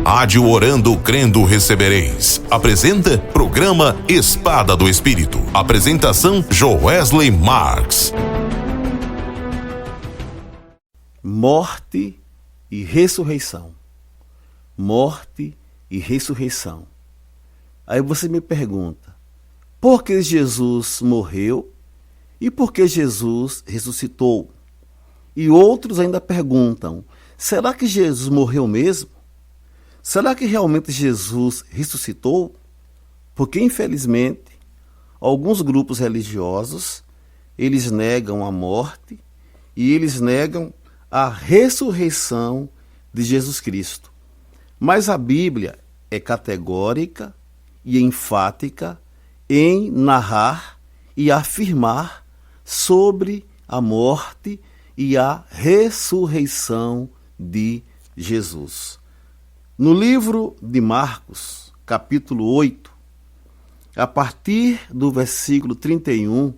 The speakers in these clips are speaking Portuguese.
Ádio orando, crendo, recebereis. Apresenta programa Espada do Espírito. Apresentação Joesley Marques. Morte e ressurreição. Morte e ressurreição. Aí você me pergunta, por que Jesus morreu e por que Jesus ressuscitou? E outros ainda perguntam, será que Jesus morreu mesmo? Será que realmente Jesus ressuscitou? Porque, infelizmente, alguns grupos religiosos, eles negam a morte e eles negam a ressurreição de Jesus Cristo. Mas a Bíblia é categórica e enfática em narrar e afirmar sobre a morte e a ressurreição de Jesus. No livro de Marcos, capítulo 8, a partir do versículo 31,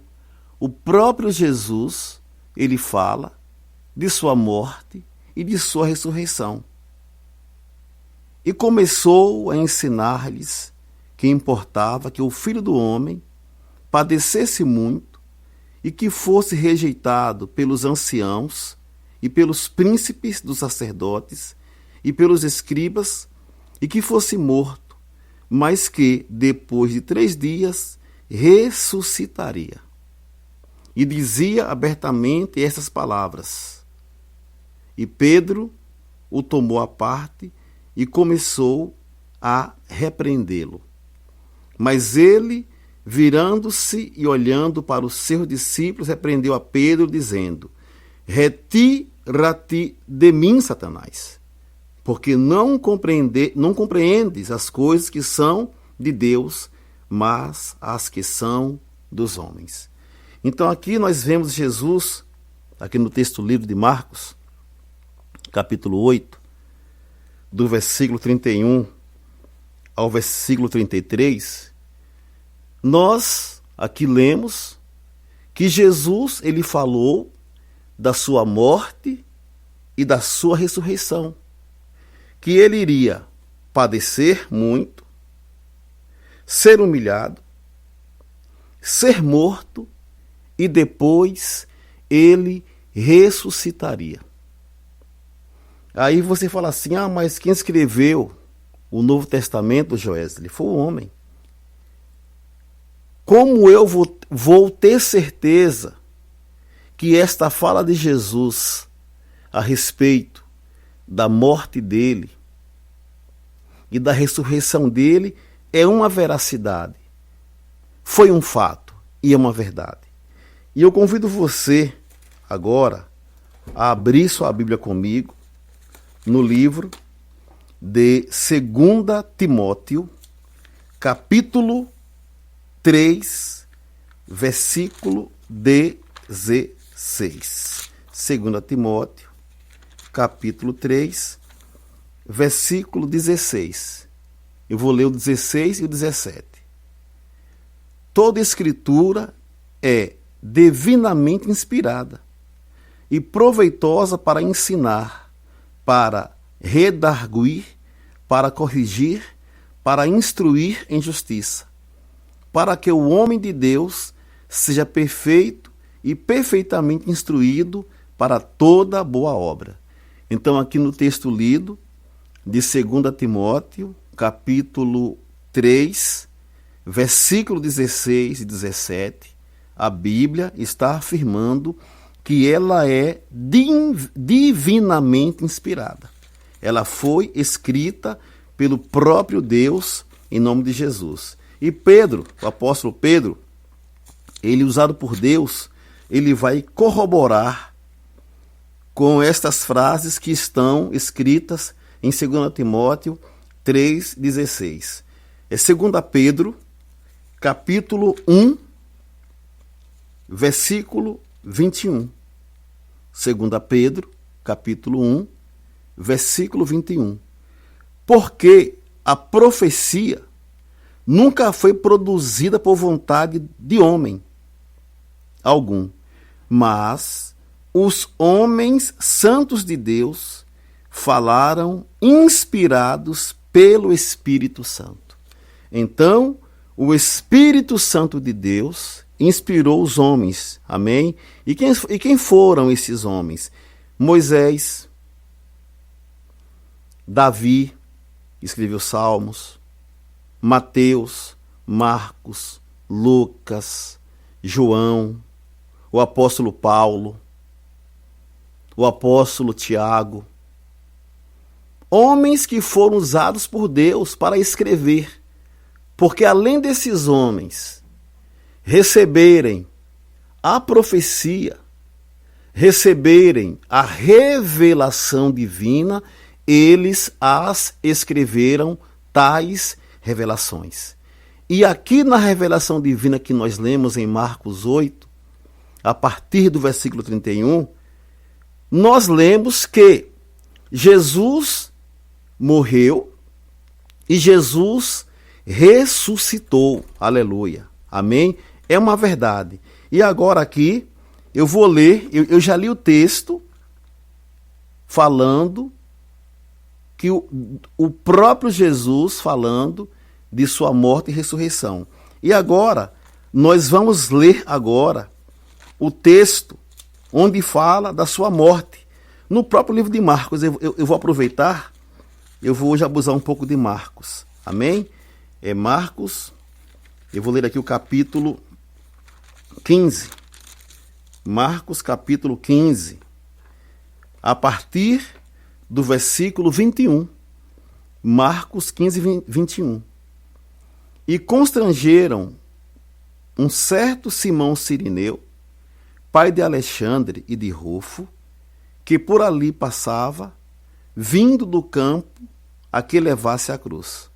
o próprio Jesus, ele fala de sua morte e de sua ressurreição. E começou a ensinar-lhes que importava que o Filho do Homem padecesse muito e que fosse rejeitado pelos anciãos e pelos príncipes dos sacerdotes e pelos escribas, e que fosse morto, mas que, depois de 3 dias, ressuscitaria. E dizia abertamente estas palavras. E Pedro o tomou à parte e começou a repreendê-lo. Mas ele, virando-se e olhando para os seus discípulos, repreendeu a Pedro, dizendo: Retira-te de mim, Satanás, porque não compreendes as coisas que são de Deus, mas as que são dos homens. Então aqui nós vemos Jesus, aqui no texto livre de Marcos, capítulo 8, do versículo 31 ao versículo 33, nós aqui lemos que Jesus, ele falou da sua morte e da sua ressurreição, que ele iria padecer muito, ser humilhado, ser morto e depois ele ressuscitaria. Aí você fala assim, mas quem escreveu o Novo Testamento, Joesley, foi o homem. Como eu vou ter certeza que esta fala de Jesus a respeito da morte dele e da ressurreição dele é uma veracidade, foi um fato e é uma verdade. E eu convido você agora a abrir sua Bíblia comigo no livro de 2 Timóteo, capítulo 3, versículo 16. 2 Timóteo, capítulo 3, versículo 16. Eu vou ler o 16 e o 17. Toda escritura é divinamente inspirada e proveitosa para ensinar, para redarguir, para corrigir, para instruir em justiça, para que o homem de Deus seja perfeito e perfeitamente instruído para toda boa obra. Então, aqui no texto lido de 2 Timóteo, capítulo 3, versículo 16 e 17, a Bíblia está afirmando que ela é divinamente inspirada. Ela foi escrita pelo próprio Deus em nome de Jesus. E Pedro, o apóstolo Pedro, ele usado por Deus, ele vai corroborar com estas frases que estão escritas em 2 Timóteo 3,16. É 2 Pedro, capítulo 1, versículo 21. 2 Pedro, capítulo 1, versículo 21. Porque a profecia nunca foi produzida por vontade de homem algum, mas os homens santos de Deus falaram inspirados pelo Espírito Santo. Então, o Espírito Santo de Deus inspirou os homens, amém? E quem foram esses homens? Moisés, Davi, que escreveu Salmos, Mateus, Marcos, Lucas, João, o apóstolo Paulo, o apóstolo Tiago, homens que foram usados por Deus para escrever, porque além desses homens receberem a profecia, receberem a revelação divina, eles as escreveram tais revelações. E aqui na revelação divina que nós lemos em Marcos 8, a partir do versículo 31, nós lemos que Jesus morreu e Jesus ressuscitou. Aleluia. Amém? É uma verdade. E agora aqui eu vou ler, eu já li o texto falando que o próprio Jesus falando de sua morte e ressurreição. E agora, nós vamos ler agora o texto onde fala da sua morte. No próprio livro de Marcos, eu vou aproveitar, eu vou hoje abusar um pouco de Marcos. Amém? É Marcos, eu vou ler aqui o capítulo 15. Marcos, capítulo 15. A partir do versículo 21. Marcos 15, 21. E constrangeram um certo Simão Cirineu, pai de Alexandre e de Rufo, que por ali passava, vindo do campo a que levasse a cruz.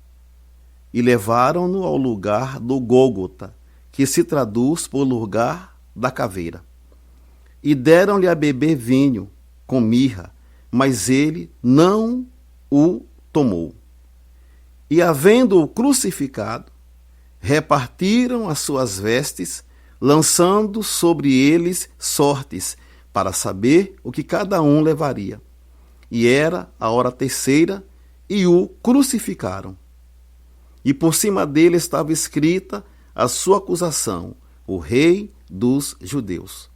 E levaram-no ao lugar do Gólgota, que se traduz por lugar da caveira. E deram-lhe a beber vinho com mirra, mas ele não o tomou. E havendo-o crucificado, repartiram as suas vestes, lançando sobre eles sortes, para saber o que cada um levaria. E era a hora terceira, e o crucificaram. E por cima dele estava escrita a sua acusação, o Rei dos Judeus.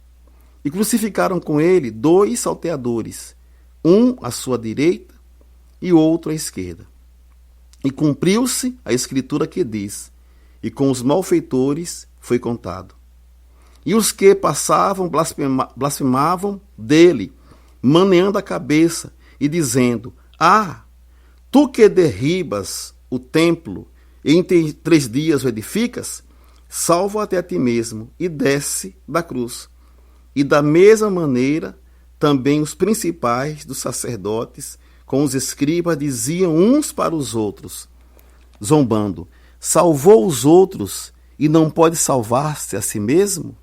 E crucificaram com ele 2 salteadores, um à sua direita e outro à esquerda. E cumpriu-se a escritura que diz, e com os malfeitores foi contado. E os que passavam blasfemavam dele, maneando a cabeça e dizendo, tu que derribas o templo e em 3 dias o edificas, salva-te a ti mesmo e desce da cruz. E da mesma maneira, também os principais dos sacerdotes, com os escribas, diziam uns para os outros, zombando, salvou os outros e não pode salvar-se a si mesmo?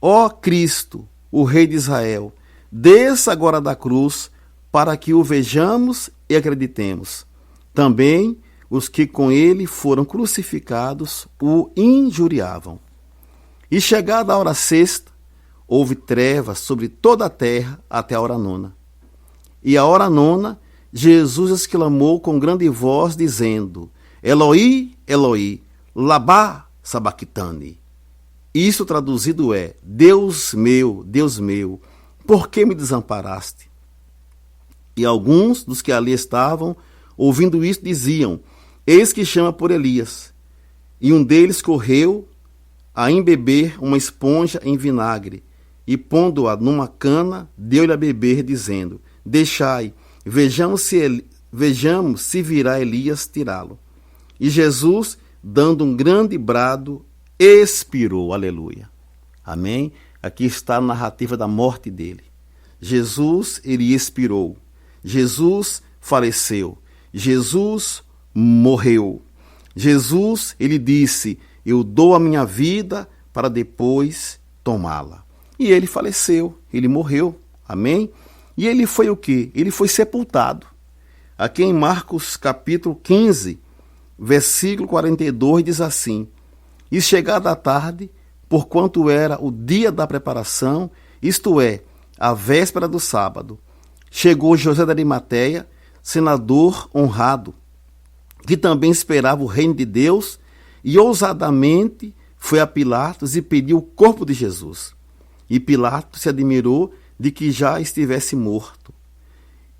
Ó Cristo, o Rei de Israel, desça agora da cruz, para que o vejamos e acreditemos. Também os que com ele foram crucificados o injuriavam. E chegada a hora sexta, houve trevas sobre toda a terra até a hora nona. E a hora nona, Jesus exclamou com grande voz, dizendo, Eloi, Eloi, lama sabachthani. Isso traduzido é, Deus meu, por que me desamparaste? E alguns dos que ali estavam, ouvindo isso, diziam, eis que chama por Elias. E um deles correu a embeber uma esponja em vinagre, e pondo-a numa cana, deu-lhe a beber, dizendo, deixai, vejamos se virá Elias tirá-lo. E Jesus, dando um grande brado, expirou. Aleluia. Amém? Aqui está a narrativa da morte dele. Jesus, ele expirou. Jesus faleceu. Jesus morreu. Jesus, ele disse, eu dou a minha vida para depois tomá-la. E ele faleceu, ele morreu. Amém? E ele foi o quê? Ele foi sepultado. Aqui em Marcos capítulo 15, versículo 42, diz assim, e chegada a tarde, porquanto era o dia da preparação, isto é, a véspera do sábado, chegou José da Arimateia, senador honrado, que também esperava o reino de Deus, e ousadamente foi a Pilatos e pediu o corpo de Jesus. E Pilatos se admirou de que já estivesse morto.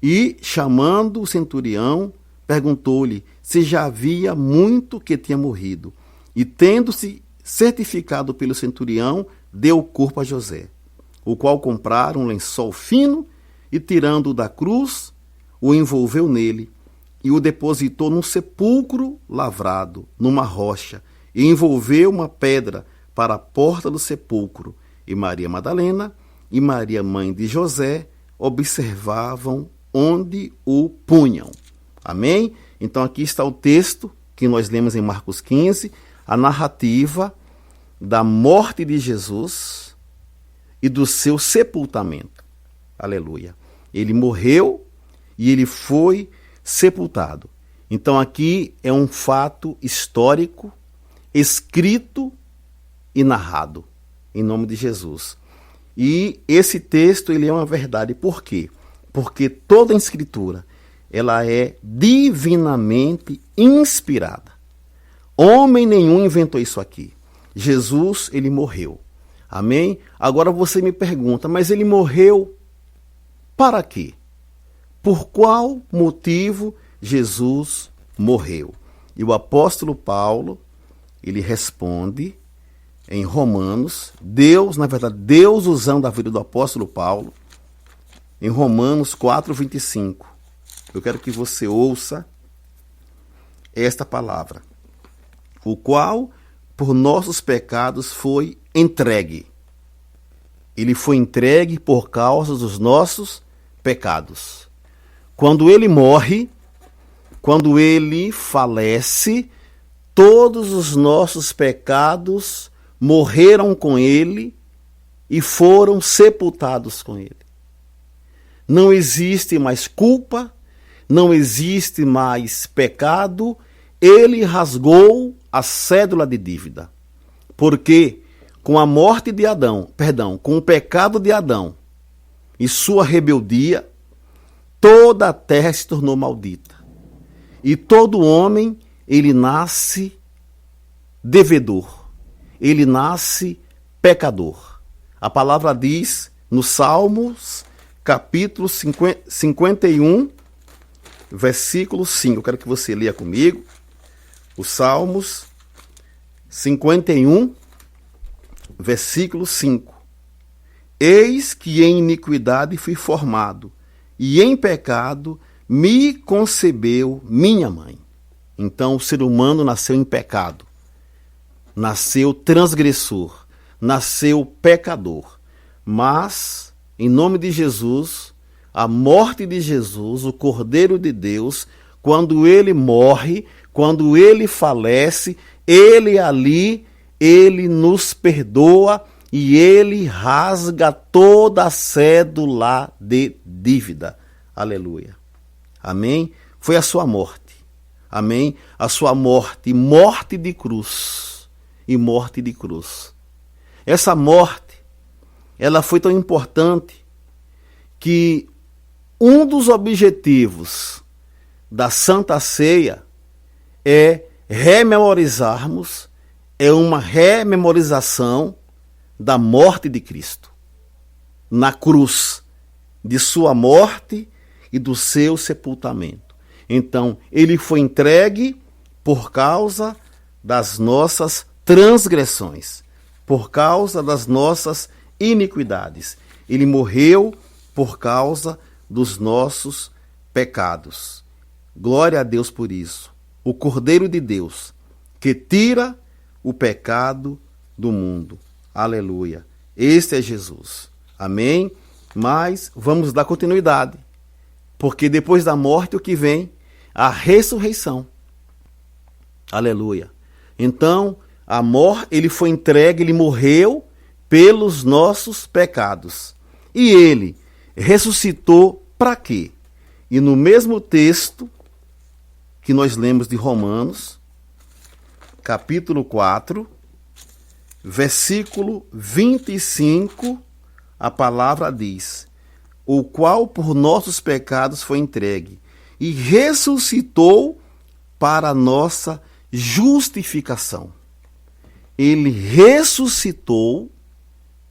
E, chamando o centurião, perguntou-lhe se já havia muito que tinha morrido. E, tendo-se certificado pelo centurião, deu o corpo a José, o qual compraram um lençol fino e, tirando-o da cruz, o envolveu nele e o depositou num sepulcro lavrado, numa rocha, e envolveu uma pedra para a porta do sepulcro. E Maria Madalena e Maria, mãe de José, observavam onde o punham. Amém? Então aqui está o texto que nós lemos em Marcos 15, a narrativa da morte de Jesus e do seu sepultamento. Aleluia. Ele morreu e ele foi sepultado. Então aqui é um fato histórico, escrito e narrado, em nome de Jesus. E esse texto ele é uma verdade. Por quê? Porque toda a Escritura ela é divinamente inspirada. Homem nenhum inventou isso aqui. Jesus, ele morreu. Amém? Agora você me pergunta, mas ele morreu para quê? Por qual motivo Jesus morreu? E o apóstolo Paulo, ele responde em Romanos, Deus usando a vida do apóstolo Paulo, em Romanos 4:25. Eu quero que você ouça esta palavra. O qual, por nossos pecados, foi entregue. Ele foi entregue por causa dos nossos pecados. Quando ele morre, quando ele falece, todos os nossos pecados morreram com ele e foram sepultados com ele. Não existe mais culpa, não existe mais pecado. Ele rasgou a cédula de dívida. Porque com a morte de Adão, com o pecado de Adão e sua rebeldia, toda a terra se tornou maldita. E todo homem, ele nasce devedor. Ele nasce pecador. A palavra diz no Salmos, capítulo 51, versículo 5. Eu quero que você leia comigo. Os Salmos 51, versículo 5. Eis que em iniquidade fui formado, e em pecado me concebeu minha mãe. Então o ser humano nasceu em pecado, nasceu transgressor, nasceu pecador. Mas, em nome de Jesus, a morte de Jesus, o Cordeiro de Deus, quando ele morre, quando ele falece, ele nos perdoa e ele rasga toda a cédula de dívida. Aleluia. Amém? Foi a sua morte. Amém? A sua morte, morte de cruz e morte de cruz. Essa morte, ela foi tão importante que um dos objetivos da Santa Ceia é rememorizarmos, é uma rememorização da morte de Cristo na cruz, de sua morte e do seu sepultamento. Então, ele foi entregue por causa das nossas transgressões, por causa das nossas iniquidades. Ele morreu por causa dos nossos pecados. Glória a Deus por isso. O Cordeiro de Deus, que tira o pecado do mundo. Aleluia. Este é Jesus. Amém? Mas vamos dar continuidade. Porque depois da morte o que vem? A ressurreição. Aleluia. Então, ele foi entregue, ele morreu pelos nossos pecados. E ele ressuscitou para quê? E no mesmo texto que nós lemos de Romanos, capítulo 4, versículo 25, a palavra diz: o qual por nossos pecados foi entregue, e ressuscitou para a nossa justificação. Ele ressuscitou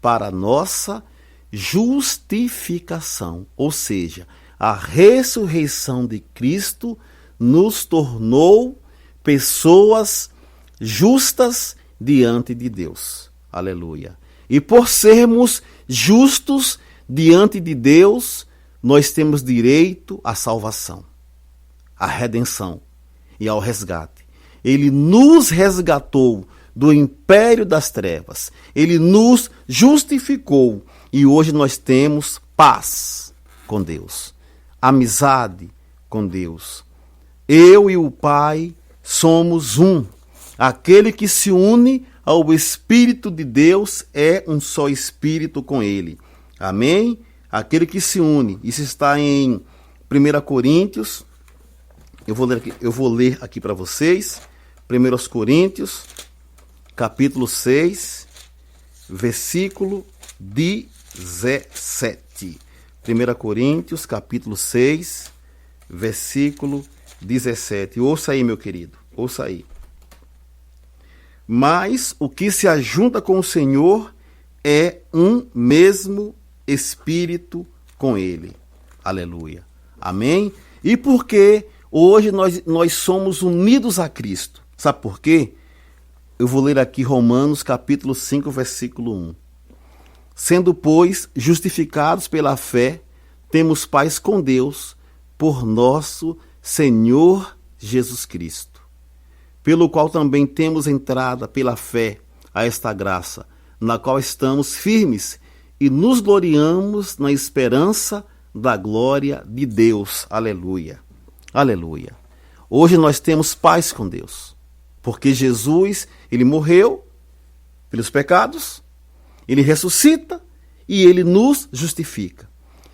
para a nossa justificação, ou seja, a ressurreição de Cristo nos tornou pessoas justas diante de Deus. Aleluia. E por sermos justos diante de Deus, nós temos direito à salvação, à redenção e ao resgate. Ele nos resgatou do império das trevas. Ele nos justificou e hoje nós temos paz com Deus, amizade com Deus. Eu e o Pai somos um. Aquele que se une ao Espírito de Deus é um só Espírito com Ele. Amém? Aquele que se une. Isso está em 1 Coríntios. Eu vou ler aqui para vocês. 1 Coríntios, capítulo 6, versículo 17. 1 Coríntios, capítulo 6, versículo 17. Ouça aí, meu querido. Ouça aí. Mas o que se ajunta com o Senhor é um mesmo Espírito com Ele. Aleluia. Amém? E por que hoje nós somos unidos a Cristo? Sabe por quê? Eu vou ler aqui Romanos capítulo 5, versículo 1. Sendo, pois, justificados pela fé, temos paz com Deus por nosso Senhor Jesus Cristo, pelo qual também temos entrada pela fé a esta graça, na qual estamos firmes e nos gloriamos na esperança da glória de Deus. Aleluia. Aleluia. Hoje nós temos paz com Deus, porque Jesus, ele morreu pelos pecados, ele ressuscita e ele nos justifica.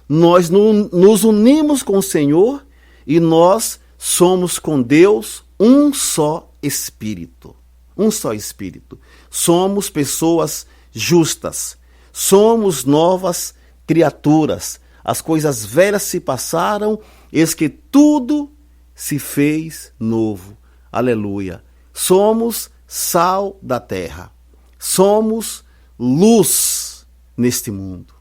Nós nos unimos com o Senhor e nós somos com Deus um só Espírito. Um só Espírito. Somos pessoas justas. Somos novas criaturas. As coisas velhas se passaram, eis que tudo se fez novo. Aleluia. Somos sal da terra. Somos luz neste mundo.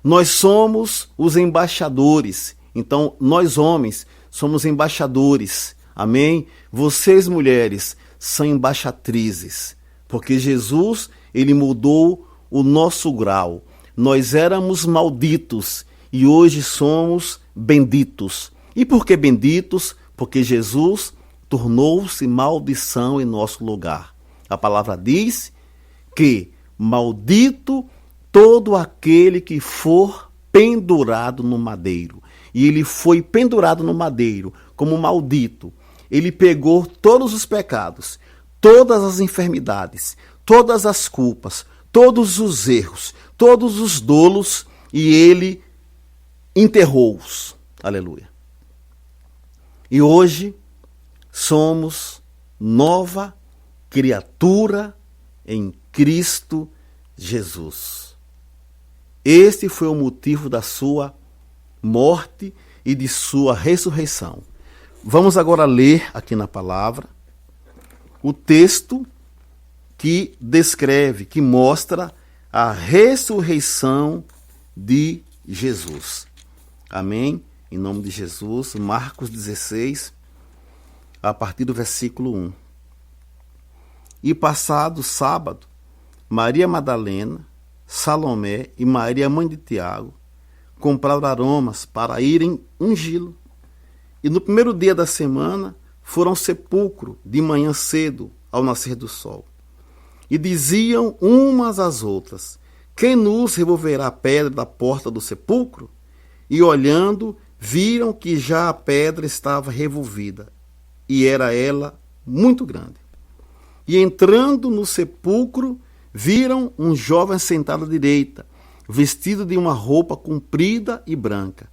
Nós somos os embaixadores. Então, nós homens somos embaixadores. Amém? Vocês, mulheres, são embaixatrizes. Porque Jesus, ele mudou o nosso grau. Nós éramos malditos e hoje somos benditos. E por que benditos? Porque Jesus tornou-se maldição em nosso lugar. A palavra diz que maldito todo aquele que for pendurado no madeiro. E ele foi pendurado no madeiro como maldito. Ele pegou todos os pecados, todas as enfermidades, todas as culpas, todos os erros, todos os dolos, e ele enterrou-os. Aleluia. E hoje somos nova criatura em Cristo Jesus. Este foi o motivo da sua morte e de sua ressurreição. Vamos agora ler aqui na palavra o texto que descreve, que mostra a ressurreição de Jesus. Amém? Em nome de Jesus, Marcos 16, a partir do versículo 1. E passado o sábado, Maria Madalena, Salomé e Maria, mãe de Tiago, compraram aromas para irem ungí-lo. E no primeiro dia da semana foram ao sepulcro de manhã cedo, ao nascer do sol. E diziam umas às outras: quem nos removerá a pedra da porta do sepulcro? E olhando, viram que já a pedra estava revolvida, e era ela muito grande. E entrando no sepulcro, viram um jovem sentado à direita, vestido de uma roupa comprida e branca,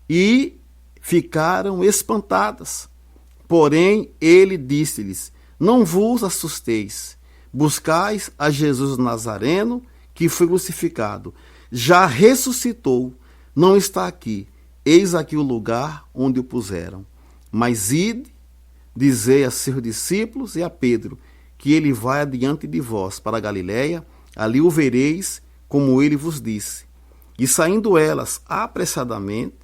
e ficaram espantadas. Porém, ele disse-lhes: não vos assusteis, buscais a Jesus Nazareno, que foi crucificado. Já ressuscitou, não está aqui, eis aqui o lugar onde o puseram. Mas ide, dizei a seus discípulos e a Pedro, que ele vai adiante de vós para a Galiléia, ali o vereis, como ele vos disse. E saindo elas apressadamente,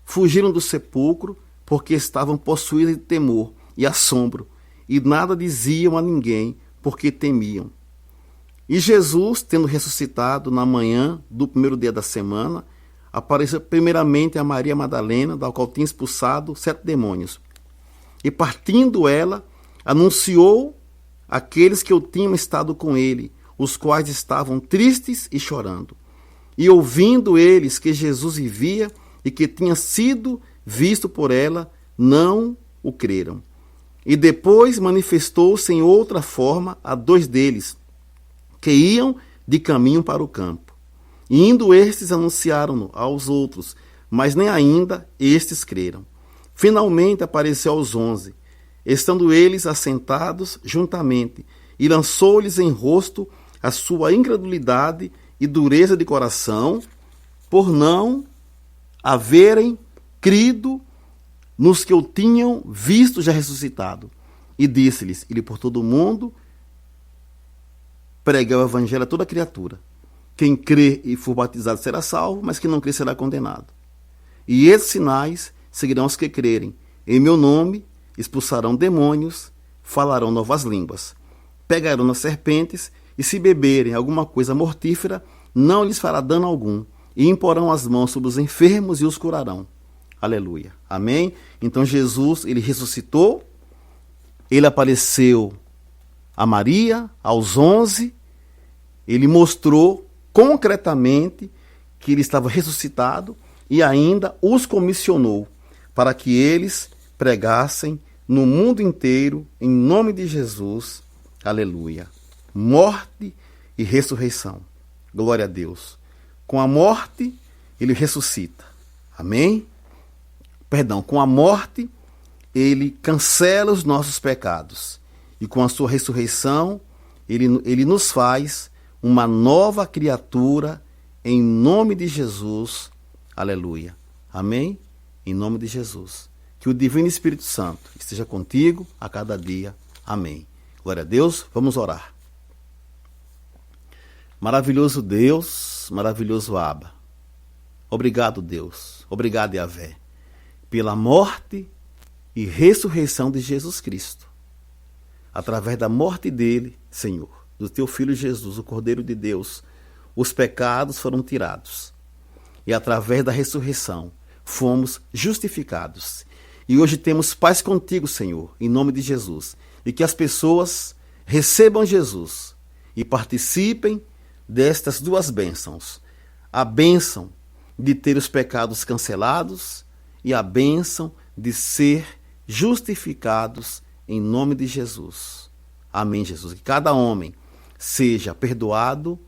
fugiram do sepulcro, porque estavam possuídas de temor e assombro, e nada diziam a ninguém, porque temiam. E Jesus, tendo ressuscitado na manhã do primeiro dia da semana, apareceu primeiramente a Maria Madalena, da qual tinha expulsado 7 demônios. E partindo ela, anunciou àqueles que tinham estado com ele, os quais estavam tristes e chorando. E ouvindo eles que Jesus vivia e que tinha sido visto por ela, não o creram. E depois manifestou-se em outra forma a 2 deles, que iam de caminho para o campo. E indo estes, anunciaram-no aos outros, mas nem ainda estes creram. Finalmente apareceu aos 11, estando eles assentados juntamente, e lançou-lhes em rosto a sua incredulidade e dureza de coração, por não haverem crido nos que o tinham visto já ressuscitado. E disse-lhes: ele por todo o mundo prega o evangelho a toda criatura. Quem crê e for batizado será salvo, mas quem não crê será condenado. E esses sinais seguirão os que crerem. Em meu nome expulsarão demônios, falarão novas línguas, pegarão nas serpentes, e se beberem alguma coisa mortífera, não lhes fará dano algum, e imporão as mãos sobre os enfermos e os curarão. Aleluia. Amém? Então Jesus, ele ressuscitou, ele apareceu a Maria, aos 11, ele mostrou concretamente que ele estava ressuscitado e ainda os comissionou para que eles pregassem no mundo inteiro, em nome de Jesus. Aleluia. Morte e ressurreição. Glória a Deus. Com a morte, ele ressuscita. Amém? Com a morte, ele cancela os nossos pecados. E com a sua ressurreição, ele nos faz uma nova criatura em nome de Jesus. Aleluia. Amém? Em nome de Jesus. Que o Divino Espírito Santo esteja contigo a cada dia. Amém. Glória a Deus. Vamos orar. Maravilhoso Deus, maravilhoso Abba. Obrigado, Deus. Obrigado, Yahvé, pela morte e ressurreição de Jesus Cristo. Através da morte dele, Senhor, do teu Filho Jesus, o Cordeiro de Deus, os pecados foram tirados. E através da ressurreição, fomos justificados. E hoje temos paz contigo, Senhor, em nome de Jesus. E que as pessoas recebam Jesus e participem destas 2 bênçãos. A bênção de ter os pecados cancelados e a bênção de ser justificados em nome de Jesus. Amém, Jesus. Que cada homem seja perdoado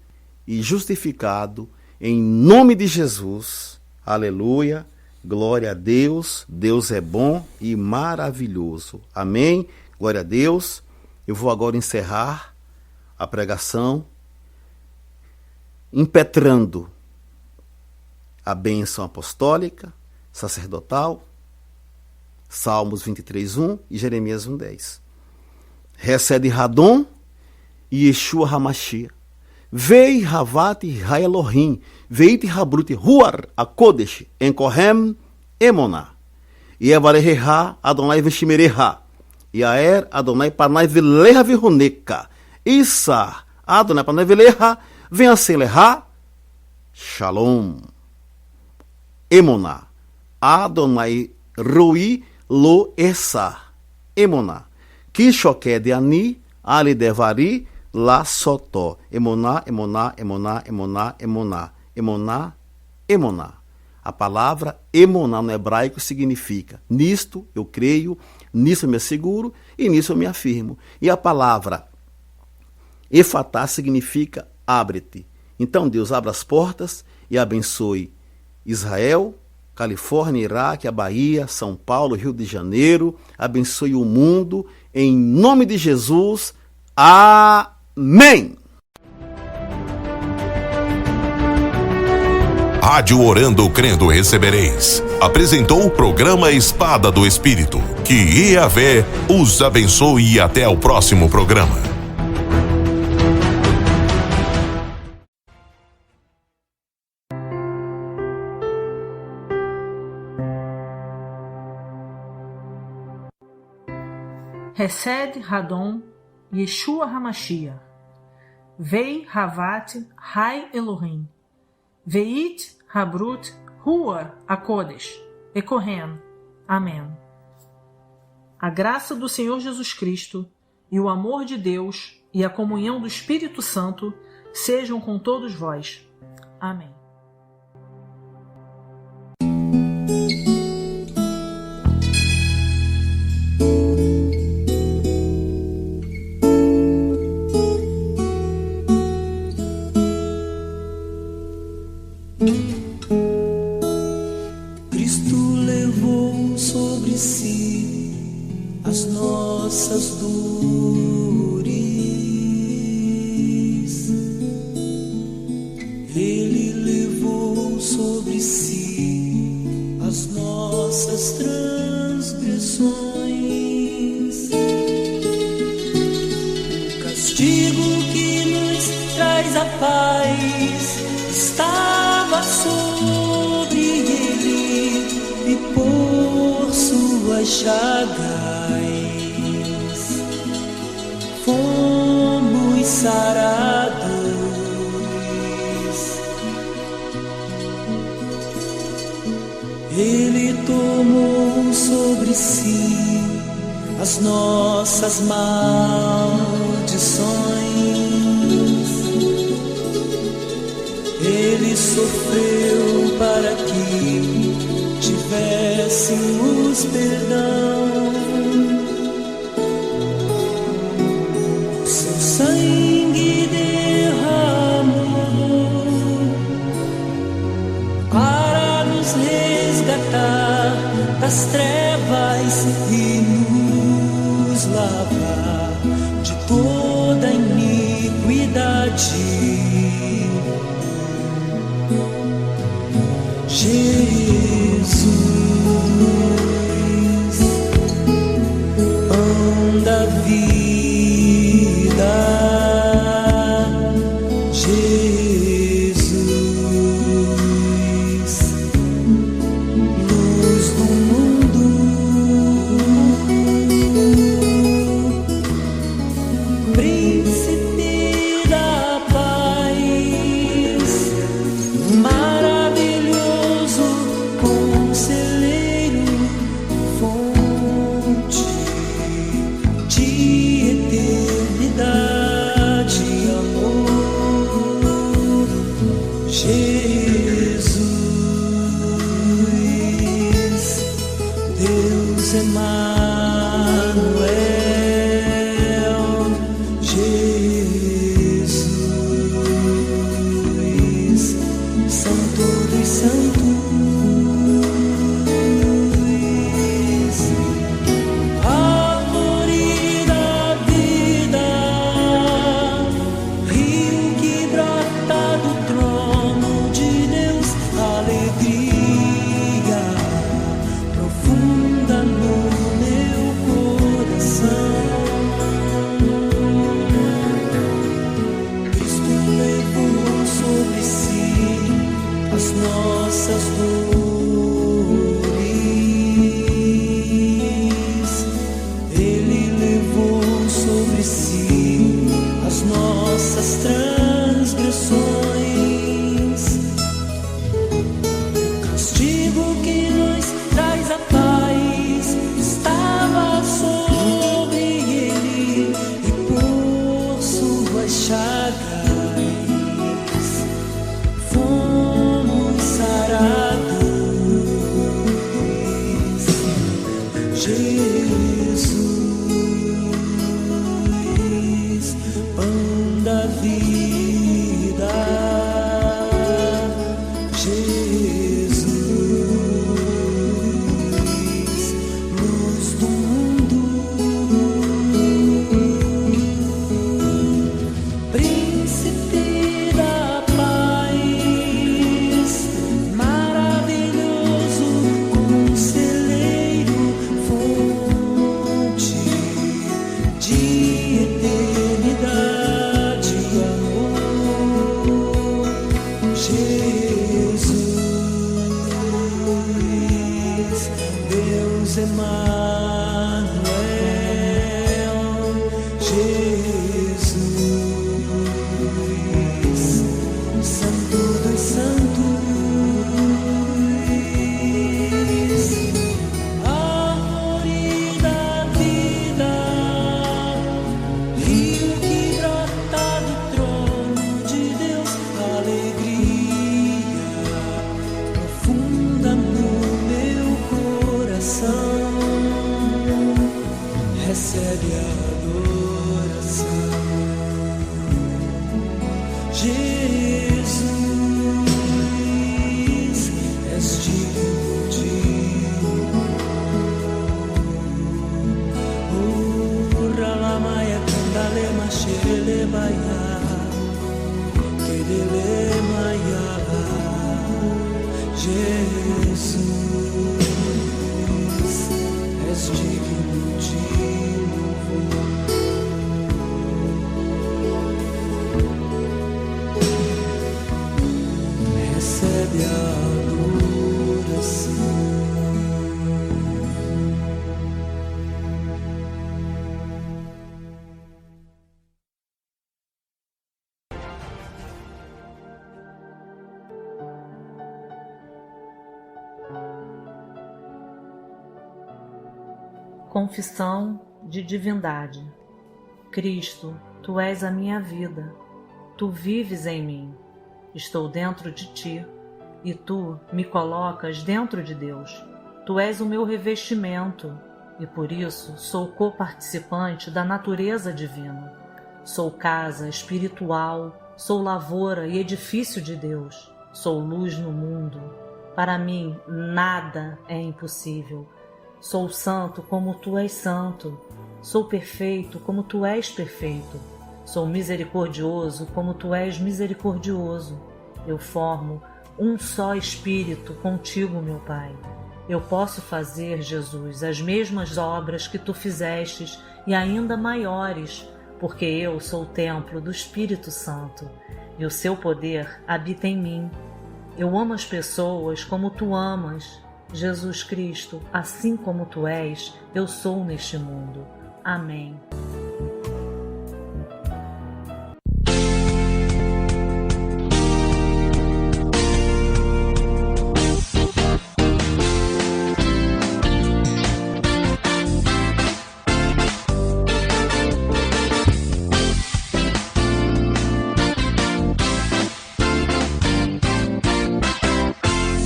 e justificado em nome de Jesus. Aleluia. Glória a Deus. Deus é bom e maravilhoso. Amém. Glória a Deus. Eu vou agora encerrar a pregação impetrando a bênção apostólica, sacerdotal, Salmos 23:1 e Jeremias 1:10. Recebe Radon e Yeshua Hamashia. Vei Havat Rai Elohim, veit Habrut Ruar Akodesh, Enkohem Emona. Yevareha Adonai Veshimereha, Yaer Adonai Panai Veleha Viruneka, Issa Adonai Panai Veleha, Venha Seleha, Shalom. Emona, Adonai Rui Lo Essa, Emona, Kishoked Ani, Ali Devari, La Sotó. Emoná, Emoná, Emoná, Emoná, Emoná, Emoná, Emoná. A palavra Emoná no hebraico significa: nisto eu creio, nisso eu me asseguro e nisso eu me afirmo. E a palavra Efatá significa abre-te. Então Deus abra as portas e abençoe Israel, Califórnia, Iraque, a Bahia, São Paulo, Rio de Janeiro. Abençoe o mundo em nome de Jesus. Amém. Rádio Orando Crendo Recebereis apresentou o programa Espada do Espírito. Que Yahvé os abençoe e até o próximo programa. Hesed Hadon Yeshua HaMashiach Vei Havat Hai Elohim Veit Habrut Ruach HaKodesh Ekohen. Amém. A graça do Senhor Jesus Cristo e o amor de Deus e a comunhão do Espírito Santo sejam com todos vós. Amém. Cristo levou sobre si as nossas dores. Ele levou sobre si as nossas transgressões. O castigo que nos traz a paz estava sobre ele, e por suas chagas fomos sarados. Ele tomou sobre si as nossas maldições. Ele sofreu para que tivéssemos perdão. Seu sangue derramou para nos resgatar das trevas e nos lavar de toda iniquidade. Jesus, pão da vida. Jesus, luz do mundo. Príncipe da paz, maravilhoso conselheiro, fonte de eternidade e amor. Jesus, Deus Emanuel. Jesus, Santo dos Santos. Árvore da vida, rio que brota do trono de Deus, alegria profunda no meu coração. Cristo levou sobre si as nossas dores. Ele levou sobre si as nossas transgressões. O castigo que nos traz a paz estava sobre ele, e por suas chagas fomos sarados. Jesus, pão da vida. Jesus, luz do mundo. Príncipe da paz, Deus Emanuel, Jesus, Santo dos Santos, árvore da vida, rio que brota do trono de Deus, alegria profunda no meu coração, recebe a adoração. Jesus, és digno de Ralamaya Kandalema Shelebaya Kedelemaya. Jesus, és digno de louvor. Recebe a adoração. Confissão de divindade. Cristo, Tu és a minha vida, Tu vives em mim, estou dentro de Ti, e Tu me colocas dentro de Deus. Tu és o meu revestimento, e por isso sou coparticipante da natureza divina. Sou casa espiritual, sou lavoura e edifício de Deus, sou luz no mundo. Para mim, nada é impossível. Sou santo como Tu és santo. Sou perfeito como Tu és perfeito. Sou misericordioso como Tu és misericordioso. Eu formo um só espírito contigo, meu Pai. Eu posso fazer, Jesus, as mesmas obras que Tu fizestes e ainda maiores, porque eu sou o templo do Espírito Santo e o Seu poder habita em mim. Eu amo as pessoas como Tu amas. Jesus Cristo, assim como Tu és, eu sou neste mundo. Amém.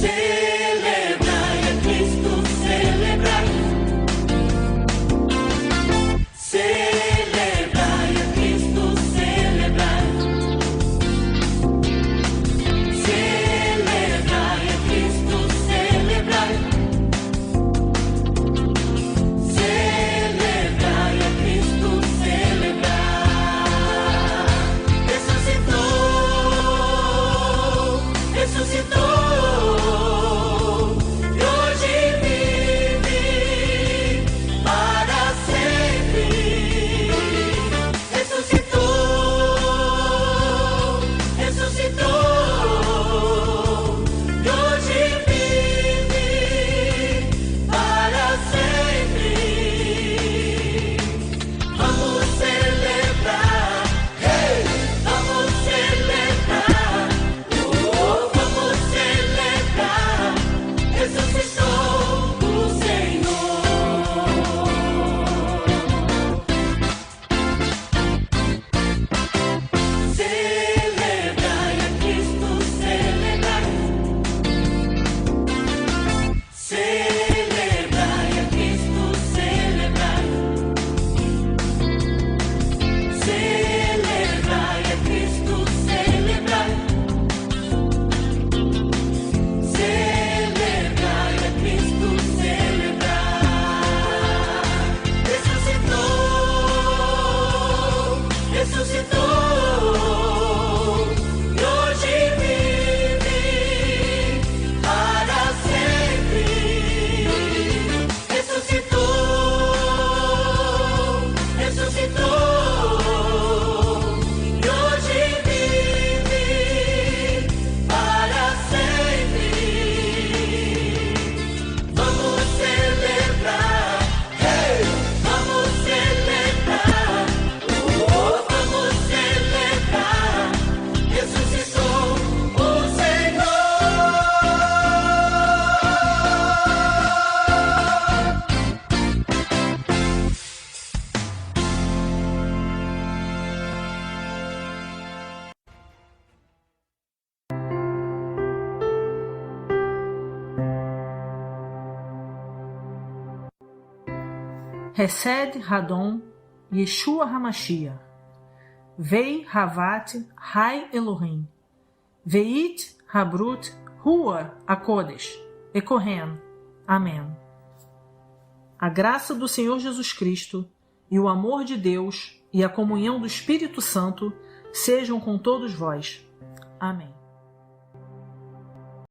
Celebrai, Hesed Hadon Yeshua Hamashiach. Vei Havat Hai Elohim. Veit Habrut Ruach HaKodesh. Ekohen. Amém. A graça do Senhor Jesus Cristo e o amor de Deus e a comunhão do Espírito Santo sejam com todos vós. Amém.